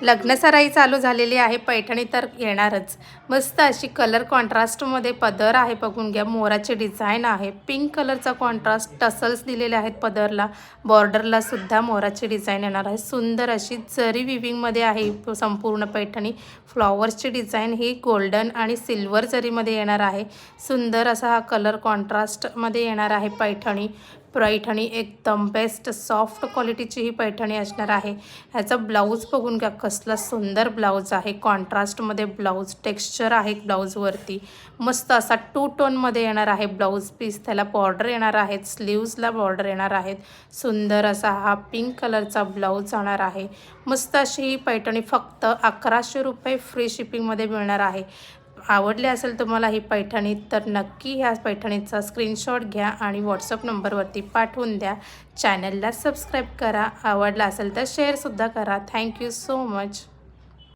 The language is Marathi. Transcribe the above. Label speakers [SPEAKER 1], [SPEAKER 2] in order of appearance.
[SPEAKER 1] लग्नसराई चालू झालेली आहे, पैठणी तर येणारच। मस्त अशी कलर कॉन्ट्रास्टमध्ये पदर आहे, बघून घ्या। मोराचे डिझाइन आहे, पिंक कलरचा कॉन्ट्रास्ट टसल्स दिलेले आहेत पदरला, बॉर्डरला सुद्धा मोराची डिझाइन येणार आहे। सुंदर अशी जरी विविंगमध्ये आहे संपूर्ण पैठणी। फ्लॉवर्सची डिझाइन ही गोल्डन आणि सिल्वर जरीमध्ये येणार आहे। सुंदर असा हा कलर कॉन्ट्रास्टमध्ये येणार आहे पैठणी। पैठणी एकदम बेस्ट सॉफ्ट क्वालिटीची ही पैठणी असणार आहे। ह्याचा ब्लाऊज बघून घ्या, कसला सुंदर ब्लाऊज आहे। कॉन्ट्रास्टमध्ये ब्लाऊज टेक्स्चर आहे ब्लाऊजवरती, मस्त असा 2 टोनमध्ये येणार आहे ब्लाऊज पीस। त्याला बॉर्डर येणार आहेत, स्लीव्सला बॉर्डर येणार आहेत। सुंदर असा हा पिंक कलरचा ब्लाऊज जाणार आहे। मस्त अशी ही पैठणी फक्त 1100 रुपये फ्री शिपिंगमध्ये मिळणार आहे। आवडले असेल तुम्हाला ही पैठणी तर नक्की ह्या पैठणीचा स्क्रीनशॉट घ्या आणि व्हॉट्सअप नंबरवरती पाठवून द्या। चॅनलला सबस्क्राईब करा, आवडला असेल तर शेअरसुद्धा करा। Thank you so much.